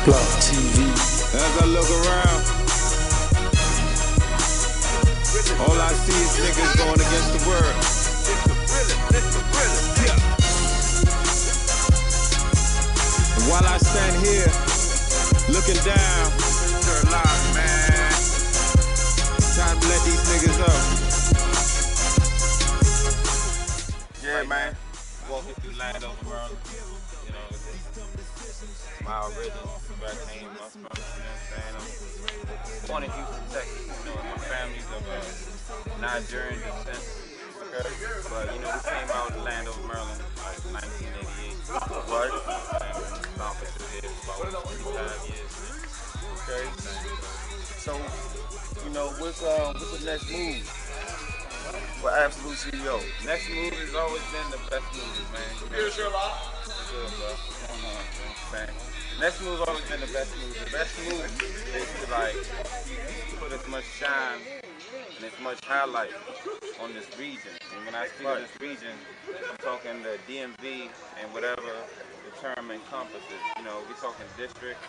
Blak TV. As I look around, all I see is niggas going against the world. And while I stand here, looking down, Sherlock, man, time to let these niggas up. Yeah, man. Walking through land over Maryland, you know, it's my original where I came up from, you know what I'm saying? I'm born in Houston, Texas, you know, my family's of Nigerian descent, okay? But, you know, we came out of the land over Maryland like 1988, right? And found this here for about 25 years, okay? So, you know, what's the next move for Absolute CEO? Next move has always been the best move, man. Here's Sherlock. Good, bro. Man. Next move's always been the best move. The best move is to like put as much shine and as much highlight on this region. And when I speak of this region, I'm talking the DMV and whatever the term encompasses. You know, we're talking district,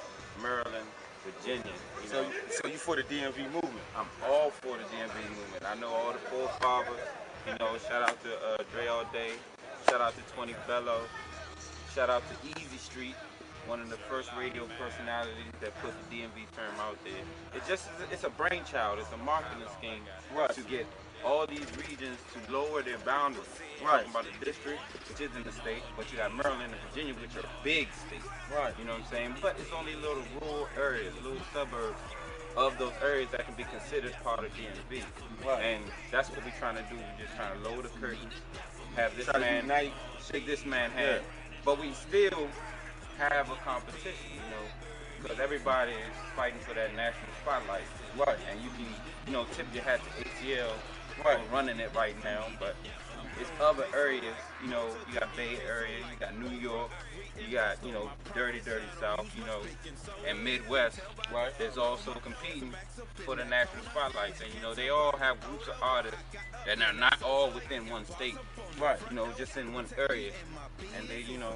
Maryland, Virginia. You know, so you for the DMV movement? I'm all for the DMV movement. I know all the forefathers. You know, shout out to Dre All Day. Shout out to 20 Bello. Shout out to Easy Street, one of the first radio personalities that put the DMV term out there. It's a brainchild, it's a marketing scheme to get all these regions to lower their boundaries. Talking about the district, which is in the state, but you got Maryland and Virginia, which are big states. You know what I'm saying? But it's only little rural areas, little suburbs of those areas that can be considered part of DMV. And that's what we're trying to do. We're just trying to lower the curtains, have this man shake this man's hand. But we still have a competition, you know, because everybody is fighting for that national spotlight. And you can, you know, tip your hat to ATL for running it right now. But it's other areas, you know, you got Bay Area, you got New York, you got, you know, dirty South, you know, and Midwest. There's also competing for the national spotlights. And, you know, they all have groups of artists that are not all within one state. You know, just in one area. And they, you know,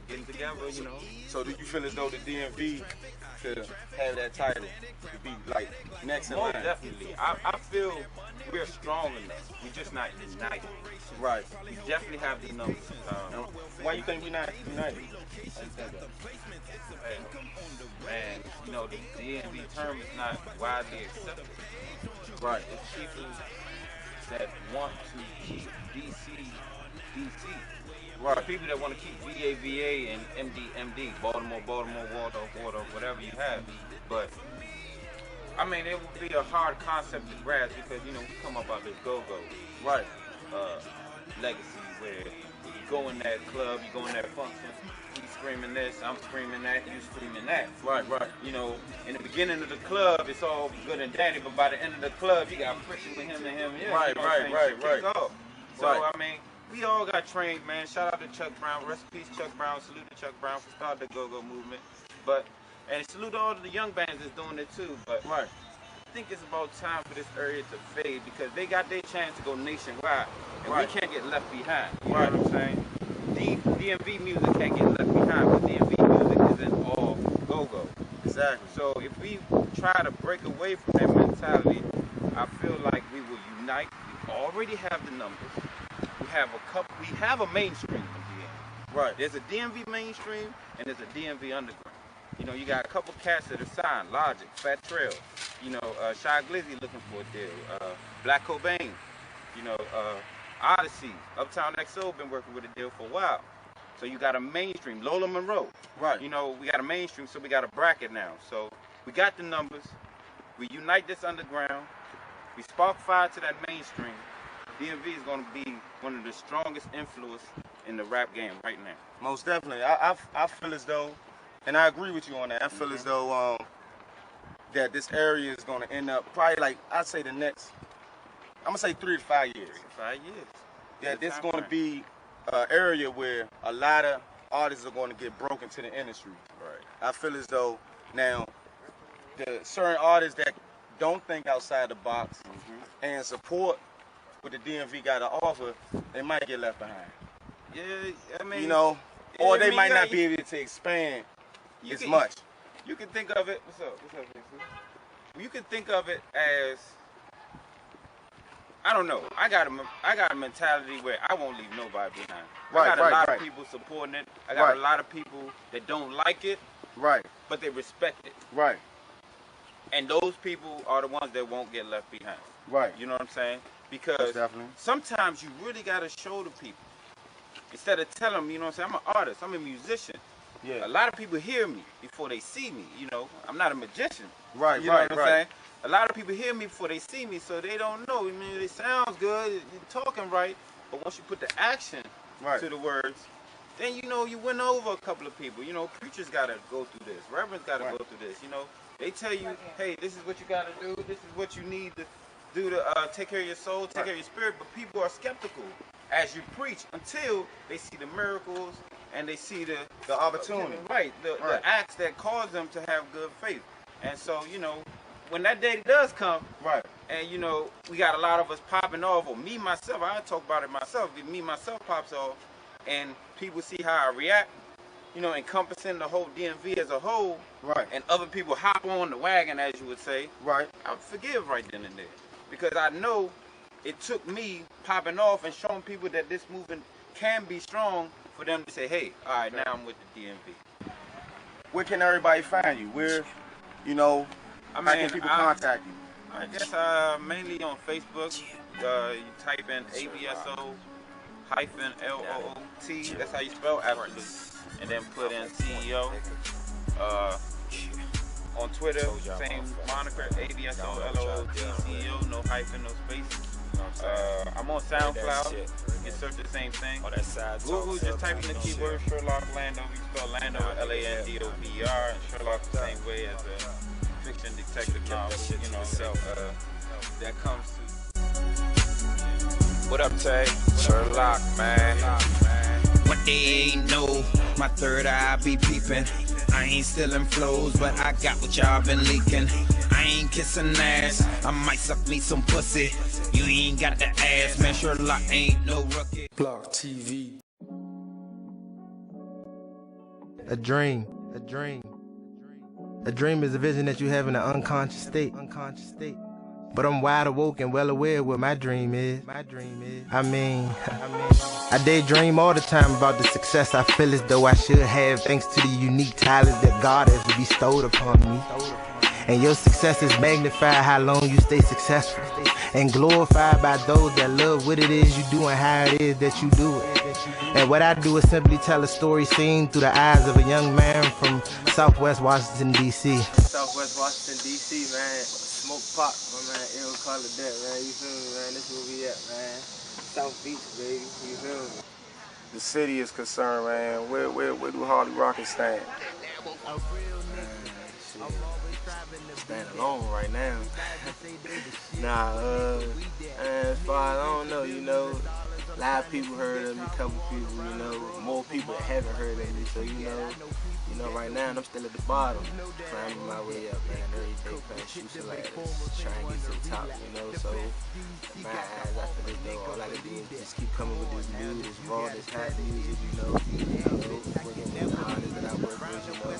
getting together, you know. So do you feel as though the DMV could have that title to be like next in line? Most definitely. I feel we're strong enough. We're just not united. We definitely have the numbers. Why you think we're not united? Man, you know, the DMV term is not widely accepted. It's people that want to keep DC. People that want to keep VA and MD, Baltimore, Waldorf, whatever you have. But I mean, it would be a hard concept to grasp because, you know, we come up out this go-go legacy where you go in that club, you go in that function, he's screaming this, I'm screaming that, you screaming that. You know, in the beginning of the club, it's all good and dandy, but by the end of the club, you got friction with him and him. So, I mean, we all got trained, man. Shout out to Chuck Brown. Rest in peace, Chuck Brown. Salute to Chuck Brown for starting the go-go movement. And salute to all the young bands that's doing it too. But I think it's about time for this area to fade because they got their chance to go nationwide. And we can't get left behind. You know what I'm saying? DMV music can't get left behind, but DMV music isn't all go-go. Exactly. So if we try to break away from that mentality, I feel like we will unite. We already have the numbers. We have a mainstream in DMV. There's a DMV mainstream and there's a DMV underground. You know, you got a couple cats that are signed, Logic, Fat Trail, you know, Shy Glizzy looking for a deal, Black Cobain, you know, Odyssey, Uptown XO been working with a deal for a while. So you got a mainstream, Lola Monroe. You know, we got a mainstream, so we got a bracket now. So we got the numbers, we unite this underground, we spark fire to that mainstream. DMV is going to be one of the strongest influences in the rap game right now. Most definitely. I feel as though, and I agree with you on that, I feel as though that this area is going to end up probably like, I'd say the next, I'm going to say 3 to 5 years. 5 years. Yeah, this is going to be an area where a lot of artists are going to get broken to the industry. I feel as though now, the certain artists that don't think outside the box and support what the DMV got to offer, they might get left behind. Yeah, I mean, you know, or they might not be able to expand as much. You can think of it. What's up? What's up, Jesus? You can think of it as, I don't know. I got a mentality where I won't leave nobody behind. I got a lot of people supporting it. I got a lot of people that don't like it. Right. But they respect it. Right. And those people are the ones that won't get left behind. Right. You know what I'm saying? Because sometimes you really got to show the people. Instead of telling them, you know what I'm saying? I'm an artist. I'm a musician. Yeah. A lot of people hear me before they see me, you know. I'm not a magician. Right, you know what I'm saying? A lot of people hear me before they see me, so they don't know. I mean, it sounds good, you're talking right, but once you put the action to the words, then you know you win over a couple of people. You know, preachers gotta go through this, reverends gotta go through this. You know, they tell you, hey, this is what you gotta do, this is what you need to do to take care of your soul, take care of your spirit. But people are skeptical as you preach until they see the miracles and they see the opportunity, the acts that cause them to have good faith. And so, you know, when that day does come, and you know, we got a lot of us popping off, or me myself, I talk about it myself, me myself pops off, and people see how I react, you know, encompassing the whole DMV as a whole, and other people hop on the wagon, as you would say, I forgive right then and there. Because I know it took me popping off and showing people that this movement can be strong for them to say, hey, all right, now I'm with the DMV. Where can everybody find you? Where, you know, how can people contact you? I guess mainly on Facebook. You type in ABSO-LOOT. That's how you spell absolute. And then put in CEO. On Twitter, same moniker, ABSO-LOOT CEO, no hyphen, no space. I'm on SoundCloud. You can search the same thing. Google, just type in the keyword Sherlock Lando. You spell Lando Landovr, and Sherlock the same way as a fiction detective novel. You know, so that comes to. What up, Tay? Sherlock, man. What they ain't know, my third eye be peeping. I ain't stealing flows, but I got what y'all been leaking. I ain't kissing ass, I might suck me some pussy. You ain't got the ass, man, Sherlock ain't no rookie. Blak TV. A dream. A dream is a vision that you have in an unconscious state. But I'm wide awoke and well aware of what my dream is. I mean, I daydream all the time about the success I feel as though I should have, thanks to the unique talents that God has bestowed upon me. And your success is magnified how long you stay successful, and glorified by those that love what it is you do and how it is that you do it. And what I do is simply tell a story seen through the eyes of a young man from Southwest Washington, D.C. Southwest Washington, D.C., man. Smoke pop, my man, ill call it that, man. You feel me, man? This is where we at, man. South Beach, baby. You feel me? The city is concerned, man. Where do Holirocket stand? Stand alone right now. As far as I don't know, you know, a lot of people heard of me, a couple people, you know, more people that haven't heard of me, so you know, right now I'm still at the bottom, climbing my way up, man. Every day playing shoots and ladders, trying to get to the top, you know. So in my eyes, I feel as though all I can do is just keep coming with this new, this raw, this hot music, you know, working with the artists that I work with, you know.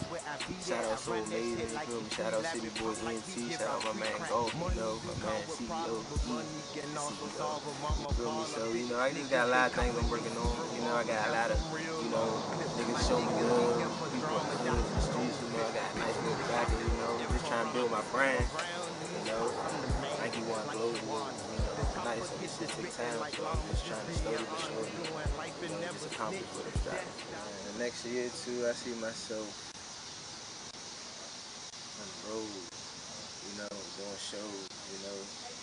Shout out So Amazing, you feel me? Shout out City Boys ENT, shout out my man Golf, you know, my man CEO, you feel me? So, you know, I think got a lot of things I'm working on, you know. I got a lot of, you know, niggas show me love, people in the streets, you know. I got a nice little backer, you know, just trying to build my brand, you know. Nike One Global, you know, nice and it's just big time, so I'm just trying to slowly but surely, you know, just accomplish what I'm striving for. And the next year too, I see myself on the road, you know, doing shows, you know,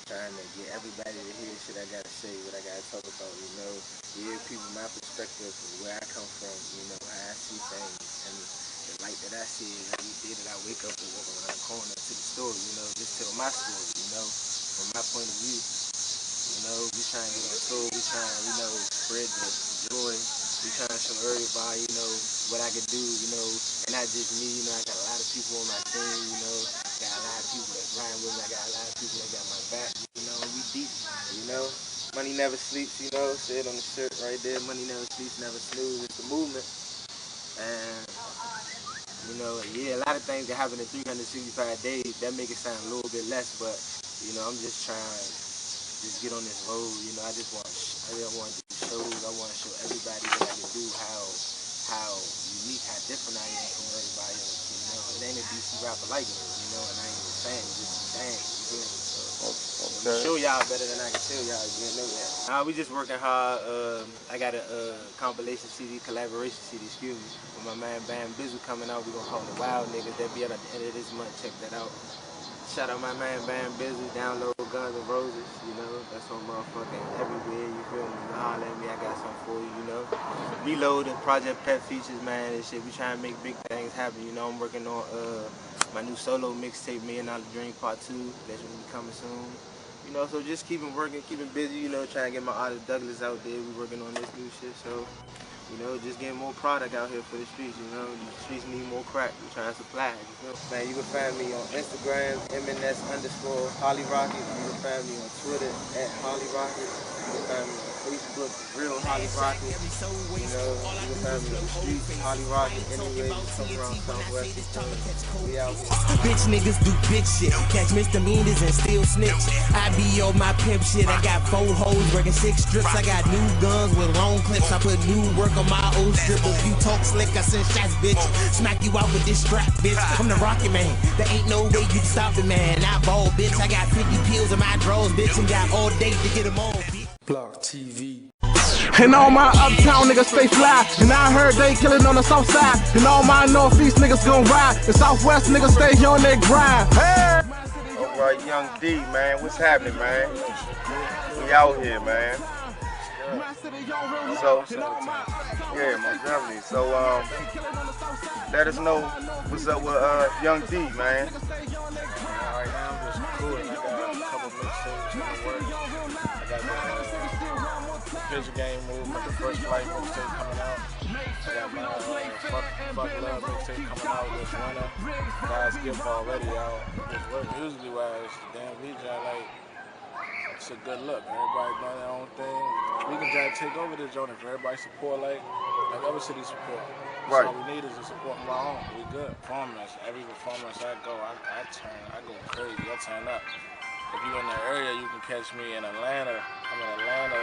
trying to get everybody to hear shit I gotta say, what I gotta talk about, you know, give people my perspective of where I come from, you know, how I see things, and the light that I see every day that I wake up and walk around the corner to the store, you know, just tell my story, you know, from my point of view, you know, we trying to get on tour, we trying to, you know, spread the joy, we trying to show everybody, you know, what I can do, you know, and not just me, you know, I got a lot of people on my team, you know, got a lot of people that grind with me, I got a lot of people that got my back, you know, we deep, you know, money never sleeps, you know, say it on the shirt right there, money never sleeps, never snooze, it's a movement, and, you You know, yeah, a lot of things that happen in 365 days, that make it sound a little bit less, but, you know, I'm just trying to just get on this road. You know, I just want to do shows. I want to show everybody what I can do, how unique, how different I am from everybody else. You know, it ain't a DC rapper like me, you know, and I ain't a fan, just a fan, you feel me? So, show y'all better than I can tell y'all, you know that. We just working hard. I got a compilation CD, collaboration CD, excuse me, with my man Bam Bizzle coming out. We gonna call it Wild Niggas. That'll be out at the end of this month. Check that out. Shout out my man Bam Bizzle. Download Guns N' Roses. You know, that's on motherfucking everywhere. You feel me? You holler at me, I got something for you. You know, Reloading, Project Pet features, man. This shit. We trying to make big things happen. You know, I'm working on my new solo mixtape, $1 Million Dream Part 2. That's gonna be coming soon. You know, so just keeping working, keeping busy, you know, trying to get my artist Douglas out there. We working on this new shit, so, you know, just getting more product out here for the streets, you know. The streets need more crack. We trying to supply it, you know. Man, you can find me on Instagram, MNS_Holirocket. You can find me on Twitter @Holirocket. You can find me on Facebook, Real Holirocket. You know, you can find me on the streets, Holirocket. Anyway, come around Southwest. We out here. Bitch niggas do bitch shit. Catch misdemeanors and still snitch. I be on my pimp shit. I got 4 hoes working 6 strips. I got new guns with long clips. I put new work on my old strip. If you talk slick, I send shots, bitch. Smack you out with this strap, bitch. I'm the Rocket Man. There ain't no way you can stop it, man. I ball, bitch. I got 50 pills in my drawers, bitch. And got all day to get them all, bitch. Blak TV. And all my uptown niggas stay fly. And I heard they killing on the south side. And all my northeast niggas gon' ride. And southwest niggas stay on their grind. Hey! Alright, Young D, man. What's happening, man? We out here, man. So, yeah, most definitely. So, let us know what's up with Young D, man. Right now, I'm just cool. I got a couple mixtapes in the works. I got the Pigeon Game Movement, the First Flight mixtape coming out. I got my Fuck Love mixtape coming out this winter. Guys, gift already out. Just work musically wise, damn VJ, like, it's a good look. Everybody doing their own thing. We can try to take over this joint if everybody support like other cities support. Right. All we need is the support from our own. We good. Performance. Every performance I go, I go crazy. I turn up. If you in the area, you can catch me in Atlanta. I'm in Atlanta.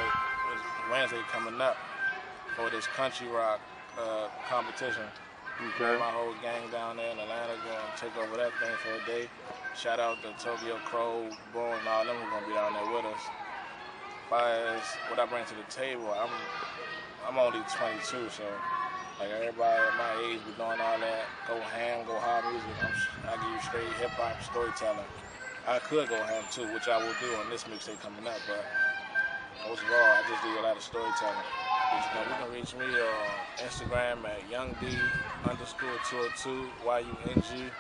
It's Wednesday coming up for this country rock competition. Okay. My whole gang down there in Atlanta going to take over that thing for a day. Shout out to Tokyo Crow, Bo, and all them who going to be down there with us. As far as what I bring to the table, I'm only 22, so like everybody at my age be doing all that, go ham, go hard music. I give you straight hip hop storytelling. I could go ham too, which I will do on this mixtape coming up, but most of all, I just do a lot of storytelling. You can reach me on Instagram at YoungD_202 YUNG.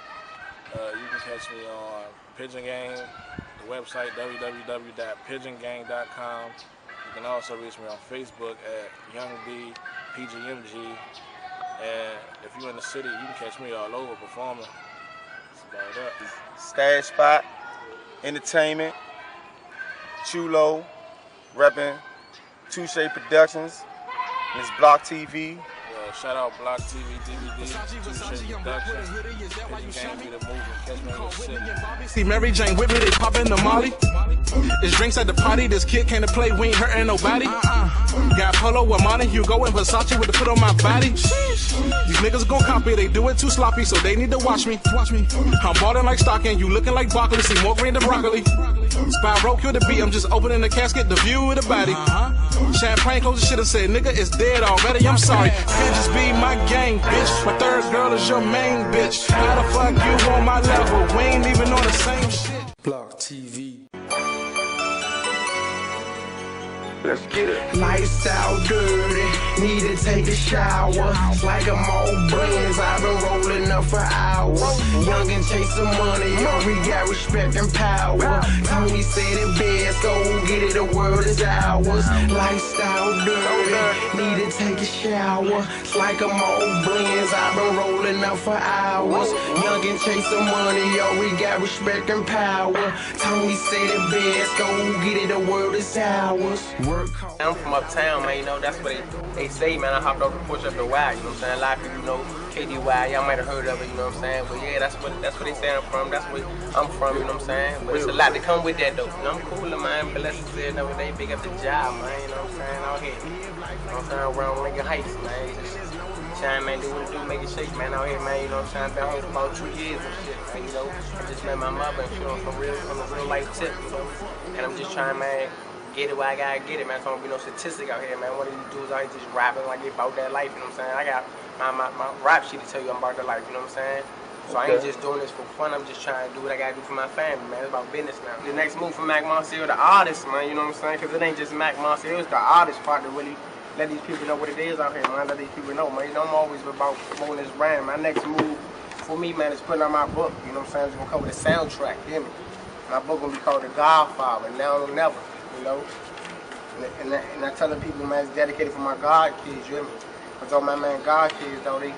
You can catch me on Pigeon Gang, the website www.pigeongang.com. You can also reach me on Facebook at YoungDPGMG. And if you're in the city, you can catch me all over performing. That's about it. STASHSPOT, Entertainment, Chulo, repping Touche Productions, Miss Blak TV. Shout out Blak TV, DVD, Touche Productions, Pigeon Gang, be the movement, catch me in your city. See Mary Jane with me, they poppin' the Molly. It's drinks at the party, this kid came to play, we ain't hurting nobody. Got Polo with money, Hugo and Versace with the foot on my body. These niggas gon' copy, they do it too sloppy, so they need to watch me. I'm ballin' like Stockton, you looking like broccoli, see more green than broccoli. Spyro kill the beat, I'm just opening the casket, the view of the body. Champagne close the shit and say, nigga, it's dead already, I'm sorry. Can't just be my gang, bitch. My third girl is your main bitch. How the fuck you on my level? We ain't even on the same shit. Blak TV. Let's get it. Lifestyle dirty, need to take a shower. It's like I'm all brands, I've been rolling up for hours. Young and chasing money, yo, we got respect and power. Tony said it best, go get it, the world is ours. Lifestyle dirty, need to take a shower. It's like I'm all brands, I've been rolling up for hours. Young and chasing money, yo, we got respect and power. Tony said it best, go get it, the world is ours. I'm from uptown, man, you know, that's what they say, man. I hopped off the porch up the Y, you know what I'm saying? A lot of people know KDY, y'all might have heard of it, you know what I'm saying? But yeah, that's what they say I'm from, that's where I'm from, you know what I'm saying? But it's a lot to come with that, though. You know, I'm cooler, man, but let's say another day, big up the job, man, you know what I'm saying? Out here, you know what I'm saying? Around Lincoln Heights, man. Just shine, man, do what it do, make it shake, man, out here, man, you know what I'm saying? I've been home for about 2 years and shit, man, you know? I just met my mother and shit on a real life tip, you know? And I'm just trying, man, get it where I gotta get it, man. So don't be no statistic out here, man. One of these dudes out here just rapping like they about that life, you know what I'm saying? I got my rap sheet to tell you I'm about that life, you know what I'm saying? So I ain't just doing this for fun, I'm just trying to do what I gotta do for my family, man. It's about business now. The next move for MARCIE'L, the artist, man, you know what I'm saying? Because it ain't just MARCIE'L, it's the artist part that really let these people know what it is out here, man. Let these people know, man. You know, I'm always about promoting this brand. My next move for me, man, is putting out my book, you know what I'm saying? It's gonna come with a soundtrack, you hear me? My book gonna be called The Godfather, Now or Never, you know? And I tell the people, man, it's dedicated for my God kids, you hear me? Because all my man God kids, though, they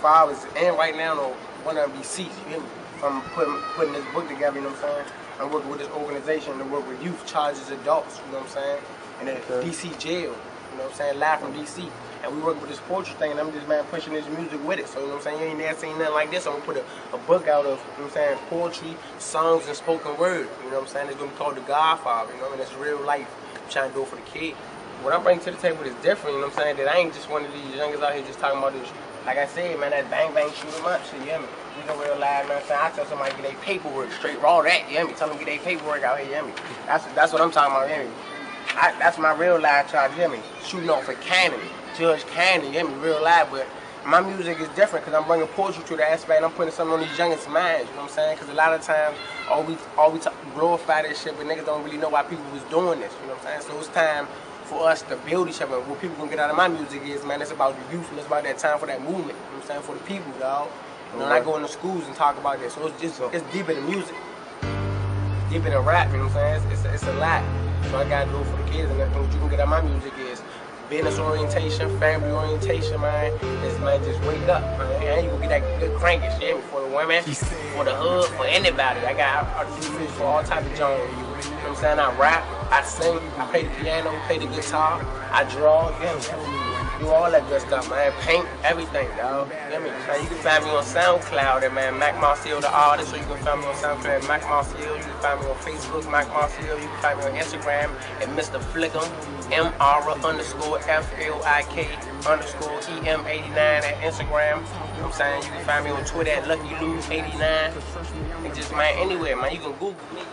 fathers, and right now, though, one of them be deceased, you hear me? From putting this book together, you know what I'm saying? I'm working with this organization to work with youth, charges adults, you know what I'm saying? And the DC jail, you know what I'm saying? Live from DC. And we work with this poetry thing, and I'm just, man, pushing this music with it. So, you know what I'm saying? You ain't never seen nothing like this. I'm gonna put a book out of, you know what I'm saying, poetry, songs, and spoken word. You know what I'm saying? It's gonna be called The Godfather, you know, and it's real life. I'm trying to do it for the kid. What I bring to the table is different, you know what I'm saying? That I ain't just one of these youngers out here just talking about this. Like I said, man, that bang bang shoot 'em up shit, you hear me? We go real live, man. I tell somebody get their paperwork straight raw that, you hear me? Tell them get their paperwork out here, you hear me? That's what I'm talking about, you hear me? That's my real live charge, you hear me? Shooting off a cannon, Judge Cannon, you hear me? Real live, but my music is different because I'm bringing poetry to the aspect and I'm putting something on these youngest minds, you know what I'm saying? Because a lot of times, all we glorify this shit, but niggas don't really know why people was doing this, you know what I'm saying? So it's time for us to build each other. What people gonna get out of my music is, man, it's about the youth and it's about that time for that movement, you know what I'm saying? For the people, dog. You know, and I go into schools and talk about this. So it's deeper than music. Deeper than rap, you know what I'm saying? It's a lot. So I gotta do it for the kids, and what you can get out of my music is business orientation, family orientation, man. It's, man, just wake up, man. And you gonna get that good cranky shit for the women, for the hood, for anybody. I do this for all types of genres. You know what I'm saying? I rap, I sing, I play the piano, play the guitar, I draw, do all that good stuff, man. Paint, everything, dog. You can find me on SoundCloud, man. MARCIE'L the artist, so you can find me on SoundCloud, MARCIE'L. You can find me on Facebook, MARCIE'L. You can find me on Instagram at Mr. Flickum, MR_FLIK_EM89 at Instagram. You know what I'm saying? You can find me on Twitter at LuckyLou89. And just, man, anywhere, man. You can Google me.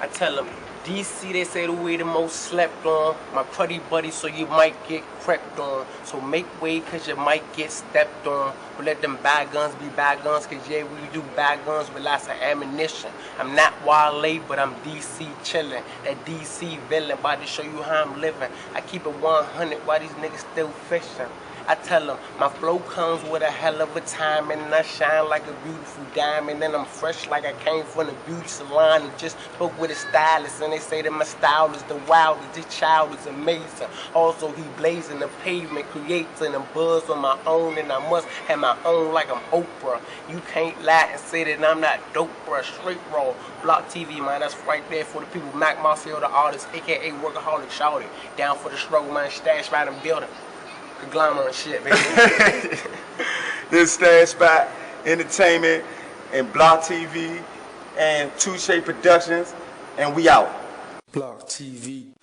I tell them, DC, they say the way the most slept on. My cruddy buddy, so you might get crept on. So make way, cause you might get stepped on. But let them bygones be bygones, cause yeah, we do bygones with lots of ammunition. I'm not Wale, but I'm DC chillin'. That DC villain, about to show you how I'm living. I keep it 100 while these niggas still fishing. I tell them, my flow comes with a hell of a time, and I shine like a beautiful diamond, and I'm fresh like I came from the beauty salon and just spoke with a stylist, and they say that my style is the wildest, this child is amazing. Also, he blazing the pavement, creating a buzz on my own, and I must have my own like I'm Oprah. You can't lie and say that I'm not dope, bruh. Straight raw, Blak TV, man, that's right there for the people. MARCIE'L the artist, aka Workaholic Shawty, down for the struggle, man, stash right in the building. Glamour and shit, baby. This STASHSPOT Entertainment and Blak TV and Touche Productions, and we out. Blak TV.